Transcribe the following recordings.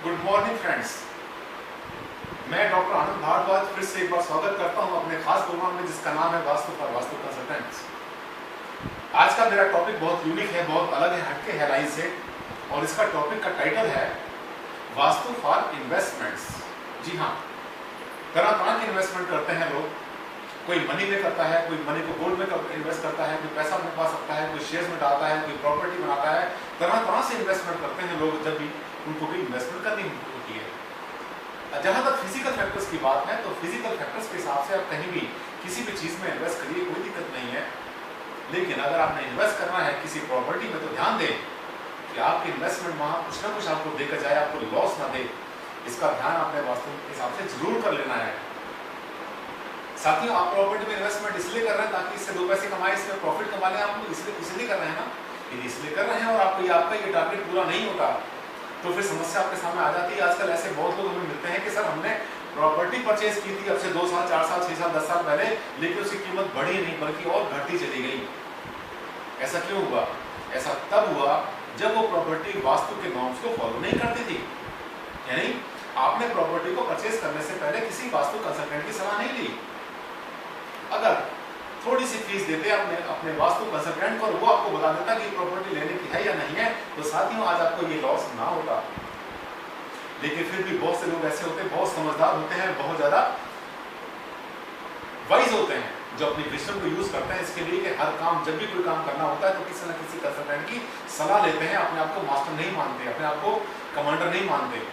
Good morning friends. मैं doctor आनंद भारद्वाज फिर से एक बार स्वागत करता हूं अपने खास प्रोग्राम में जिसका नाम है वास्तु फॉर वास्तु कंसल्टेंट्स। आज का मेरा टॉपिक बहुत यूनिक है, बहुत अलग है, हटके है लाइन से, और इसका टॉपिक का टाइटल है वास्तु फॉर इन्वेस्टमेंट्स। जी हाँ, तरह तरह की इन्वेस्टमेंट करते हैं लोग। कोई मनी में करता है, कोई मनी को गोल्ड में इन्वेस्ट करता है, कोई पैसा मंगवा सकता है, कोई शेयर्स में डालता है, कोई प्रॉपर्टी बनाता है। तरह तरह से इन्वेस्टमेंट करते हैं लोग जब भी उनको भी इन्वेस्टमेंट करनी होती है। जहां तक फिजिकल फैक्टर्स की बात है तो फिजिकल फैक्टर्स के हिसाब से आप कहीं भी किसी भी चीज में इन्वेस्ट करिए, कोई दिक्कत नहीं है। लेकिन अगर आपने इन्वेस्ट करना है किसी प्रॉपर्टी में तो ध्यान दें कि आपकी इन्वेस्टमेंट वहां कुछ ना कुछ आपको देकर जाए, आपको लॉस ना दे। इसका ध्यान आपने वास्तु के हिसाब से जरूर कर लेना है। साथियों, आप प्रॉपर्टी में इन्वेस्टमेंट इसलिए कर रहे हैं ताकि इससे दो पैसे कमाए, इसमें प्रॉफिट कमा लें, आप इसलिए कर रहे हैं ना। यदि इसलिए कर रहे हैं और आपका ये टारगेट पूरा नहीं होता तो फिर समस्या आपके सामने आ जाती है। आजकल ऐसे बहुत लोग हमें मिलते हैं कि सर हमने प्रॉपर्टी परचेज की थी अब से 2 साल 4 साल 6 साल 10 साल पहले, लेकिन उसकी कीमत बढ़ी नहीं बल्कि और घटती चली गई। ऐसा क्यों हुआ? ऐसा तब हुआ जब वो प्रॉपर्टी वास्तु के नॉर्म्स को फॉलो नहीं करती थी। यानी आपने प्रॉपर्टी को परचेज करने से पहले किसी वास्तु कंसल्टेंट की सलाह नहीं ली। अगर थोड़ी सी फीस देते अपने वास्तु कंसल्टेंट को और वो आपको बता देता कि प्रॉपर्टी लेने की है या नहीं है, तो साथियों आज आपको ये लॉस ना होता। लेकिन फिर भी बहुत से लोग ऐसे होते हैं, बहुत समझदार होते हैं, बहुत ज्यादा वाइज होते हैं, जो अपनी विजडम को यूज करते हैं इसके लिए कि हर काम, जब भी कोई काम करना होता है तो किसी न किसी कंसल्टेंट की सलाह लेते हैं। अपने आप को मास्टर नहीं मानते, अपने आप को कमांडर नहीं मानते।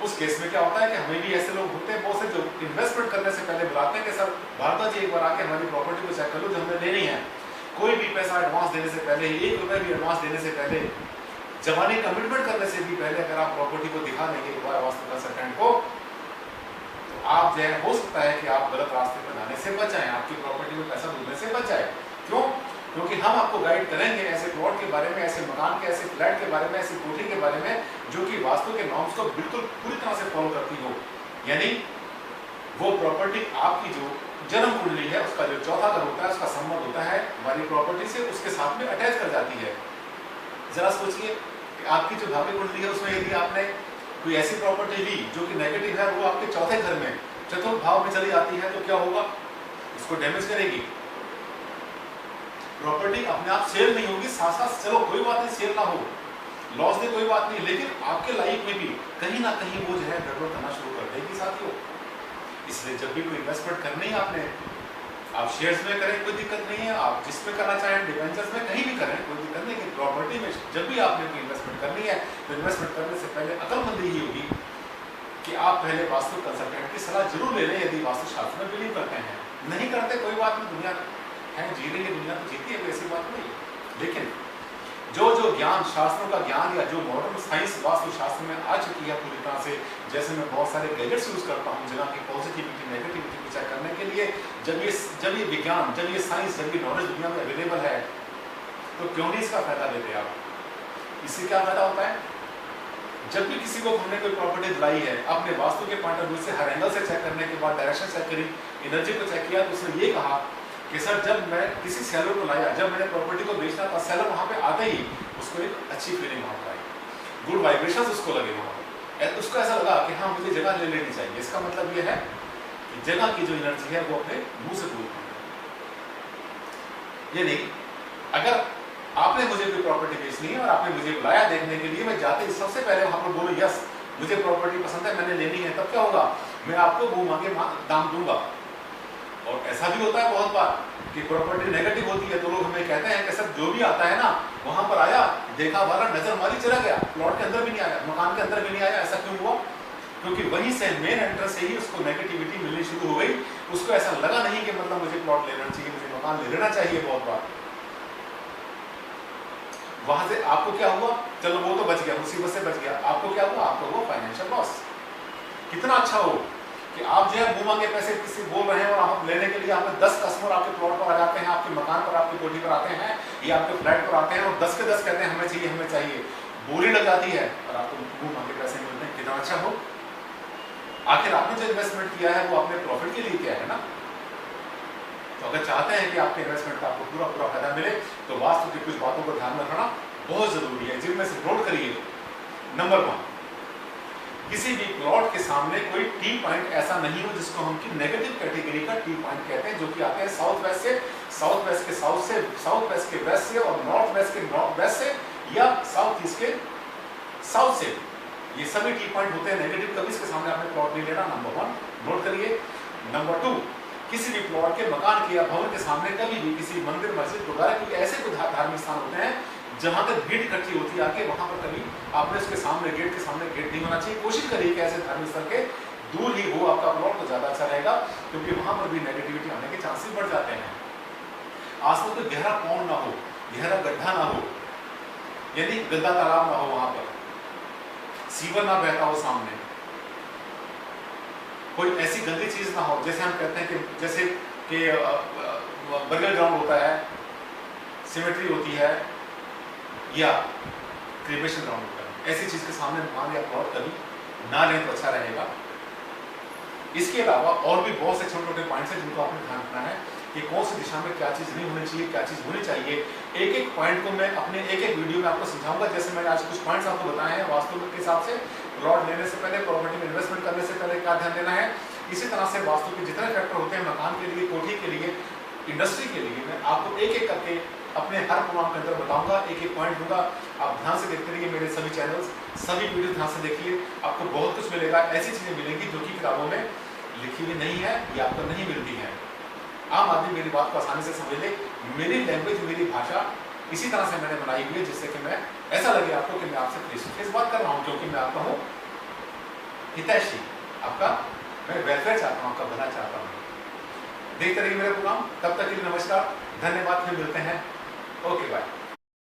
उस केस में क्या होता है कि हमें भी ऐसे लोग होते हैं बहुत से जो इन्वेस्टमेंट करने से पहले बुलाते हैं कि सर भारद्वाज जी एक बार आके हमारी प्रॉपर्टी को चेक कर लो जो हमें लेनी है। कोई भी पैसा एडवांस देने से पहले, 1 रुपए भी एडवांस देने से पहले, जमाने कमिटमेंट करने से भी पहले अगर आप प्रॉपर्टी को दिखा देंगे एक बार वास्तु कंसल्टेंट को, तो आप जो है हो सकता है कि आप गलत रास्ते पर जाने से बच जाएं, आपकी प्रॉपर्टी में पैसा डूबने से बच जाए। क्यों? क्योंकि हम आपको गाइड करेंगे ऐसे प्लॉट के बारे में, ऐसे मकान के, ऐसे फ्लैट के बारे में, ऐसी कोठी के बारे में जो कि वास्तु के नॉर्म्स को बिल्कुल पूरी तरह से फॉलो करती हो। यानी वो प्रॉपर्टी आपकी जो जन्म कुंडली है उसका जो चौथा घर होता है, उसका संबंध होता है हमारी प्रॉपर्टी से, उसके साथ में अटैच कर जाती है। जरा सोचिए कि आपकी जो भाग्य कुंडली है उसमें यदि आपने कोई ऐसी प्रॉपर्टी ली जो कि नेगेटिव है, वो आपके चौथे घर में चतुर्थ भाव में चली जाती है, तो क्या होगा? उसको डैमेज करेगी। प्रॉपर्टी अपने आप सेल नहीं होगी, साथ साथ चलो कोई बात नहीं, सेल ना हो, लॉस दे कोई बात नहीं, लेकिन आपके लाइफ में भी कहीं ना कहीं वो जो है गड़बड़ करना शुरू कर देगी साथियों। इसलिए जब भी कोई इन्वेस्टमेंट करनी है आपने, आप शेयर्स में करें कोई दिक्कत नहीं है, आप जिसमें करना चाहें डिवेंचर्स में कहीं भी करें कोई दिक्कत नहीं है। प्रॉपर्टी में जब भी आपने कोई इन्वेस्टमेंट करनी है तो इन्वेस्टमेंट करने से पहले अक्लमंदी ही होगी कि आप पहले वास्तु कंसल्टेंट की सलाह जरूर ले लें यदि वास्तुशास्त्र में बिलीव करते हैं। नहीं करते कोई बात नहीं, दुनिया है, जी रही है दुनिया तो जीती है, कोई ऐसी बात नहीं। लेकिन जो ज्ञान, शास्त्रों का ज्ञान या जो मॉडर्न साइंस वास्तु शास्त्र में आ चुकी है पूरी तरह से, जैसे मैं बहुत सारे गैजेट्स यूज करता हूँ जगह की पॉजिटिविटी नेगेटिविटी को चेक करने के लिए, जब ये विज्ञान, जब ये साइंस, जब ये नॉलेज दुनिया में अवेलेबल है तो क्यों नहीं इसका फायदा लेते आप? इससे क्या फायदा होता है? जब भी किसी को हमने कोई प्रॉपर्टी दिलाई है, अपने वास्तु के पॉइंट ऑफ व्यू से हर एंगल से चेक करने के बाद, डायरेक्शन चेक करी, एनर्जी को चेक किया, तो उसने ये कहा कि सर जब मैं किसी सेलर को लाया, जब मैंने प्रॉपर्टी को बेचना था, सेलर वहां पे आते ही उसको एक अच्छी फीलिंग वहां पर आई, गुड वाइब्रेशंस उसको लगे वहां पर, उसको ऐसा लगा कि हाँ मुझे जगह ले लेनी चाहिए। इसका मतलब ये है कि जगह की जो एनर्जी है वो अपने मुंह से दूर करना। यानी अगर आपने मुझे कोई प्रॉपर्टी बेचनी है और आपने मुझे बुलाया देखने के लिए, मैं जाते ही सबसे पहले वहां पर बोलूं यस मुझे प्रॉपर्टी पसंद है, मैंने लेनी है, तब क्या होगा? मैं आपको मुंह मांगे दाम दूंगा। और ऐसा भी होता है बहुत बार कि प्रॉपर्टी नेगेटिव होती है तो लोग हमें कहते हैं कि सर जो भी आता है ना वहां पर आया, देखा, वाला नजर मारी, चला गया, प्लॉट के अंदर भी नहीं आया, मकान के अंदर भी नहीं आया। ऐसा क्यों हुआ? क्योंकि वहीं से मेन एंट्रेंस से ही उसको नेगेटिविटी मिलनी शुरू हो गई। उसको ऐसा लगा नहीं कि मतलब मुझे प्लॉट लेना चाहिए, मुझे मकान ले लेना चाहिए। बहुत बार वहां से आपको क्या हुआ? चलो वो तो बच गया, मुसीबत से बच गया। आपको क्या हुआ? आपको हुआ फाइनेंशियल लॉस। कितना अच्छा हो कि आप जो है मुंह मांगे पैसे किसी बोल रहे हैं और आप लेने के लिए हमें 10 कस्टमर आपके प्लॉट पर आ जाते हैं, आपके मकान पर, आपकी कोठी पर आते हैं या आपके फ्लैट पर आते हैं और 10 के 10 कहते हैं हमें चाहिए, हमें चाहिए। बोली लग जाती है और आपको मुंह मांगे पैसे मिलते हैं। कितना अच्छा हो। आखिर आपने जो इन्वेस्टमेंट किया है वो अपने प्रॉफिट के लिए किया है ना। तो अगर चाहते हैं कि आपके इन्वेस्टमेंट का आपको पूरा फायदा मिले तो वास्तु की कुछ बातों को ध्यान में रखना बहुत जरूरी है, जिनमें से नोट करिए। नंबर 1, किसी भी प्लॉट के सामने कोई टी पॉइंट ऐसा नहीं हो जिसको हम की नेगेटिव कैटेगरी का टी पॉइंट कहते हैं, जो कि आते हैं साउथ वेस्ट से, साउथ वेस्ट के साउथ से, साउथ वेस्ट के वेस्ट से, और नॉर्थ वेस्ट के नॉर्थ वेस्ट से, या साउथ ईस्ट के साउथ से। ये सभी टी पॉइंट होते हैं नेगेटिव। कभी इसके सामने आपने प्लॉट नहीं लेना, नंबर 1 नोट करिए। नंबर 2, किसी भी प्लॉट के मकान के या भवन के सामने कभी भी किसी मंदिर, मस्जिद, गुरुद्वारा, क्योंकि ऐसे कुछ धार्मिक स्थान होते हैं जहां तक भीड़ इकट्ठी होती है आके, वहां पर कभी आपने उसके सामने गेट के सामने गेट नहीं होना चाहिए। कोशिश करिए कि ऐसे धार्मिक स्थल के दूर ही हो आपका प्लॉट, तो ज्यादा अच्छा रहेगा, क्योंकि वहां पर भी नेगेटिविटी आने के चांसेस बढ़ जाते हैं। आसपास कोई गहरा पौंड ना हो, गहरा गड्ढा ना हो, यानी गंदा तालाब ना हो, वहां पर सीवर ना बहता हो सामने, कोई ऐसी गंदी चीज ना हो, जैसे हम कहते हैं कि जैसे कि बर्गर ग्राउंड होता है, सिमेट्री होती है, या क्रिमेशन ग्राउंड होता है, ऐसी चीज के सामने मकान या प्लॉट कभी ना लें तो अच्छा रहेगा। इसके अलावा और भी बहुत से छोटे छोटे पॉइंट्स हैं जिनको आपने ध्यान रखना है कि कौन सी दिशा में क्या चीज नहीं होनी चाहिए, क्या चीज होनी चाहिए। एक एक पॉइंट को मैं अपने एक एक वीडियो में आपको समझाऊंगा। जैसे मैंने आज कुछ पॉइंट्स आपको बताए हैं वास्तु के हिसाब से, प्लॉट लेने से पहले, प्रॉपर्टी में इन्वेस्टमेंट करने से पहले क्या ध्यान देना है। इसी तरह से वास्तु के जितने फैक्टर होते हैं मकान के लिए, कोठी के लिए, इंडस्ट्री के लिए, मैं आपको एक एक करके अपने हर प्रोग्राम के अंदर बताऊंगा, एक एक पॉइंट दूंगा। आप ध्यान से देखते रहिए मेरे सभी चैनल्स, सभी वीडियो ध्यान से देखिए, आपको बहुत कुछ मिलेगा। ऐसी चीजें मिलेंगी जो कि किताबों में लिखी हुई नहीं है या आपको नहीं मिलती है। आम आदमी मेरी बात को आसानी से समझ ले। मेरी लैंग्वेज, मेरी भाषा इसी तरह से मैंने बनाई हुई है जिससे कि मैं ऐसा लगे आपको कि मैं आपसे फेस टू फेस बात कर रहा हूँ, क्योंकि मैं आपका हूँ हितैषी, आपका मैं वेलफेयर चाहता हूँ, आपका भला चाहता हूँ। देखते रहिए मेरा प्रोग्राम। तब तक के लिए नमस्कार, धन्यवाद, फिर मिलते हैं। Okay bye.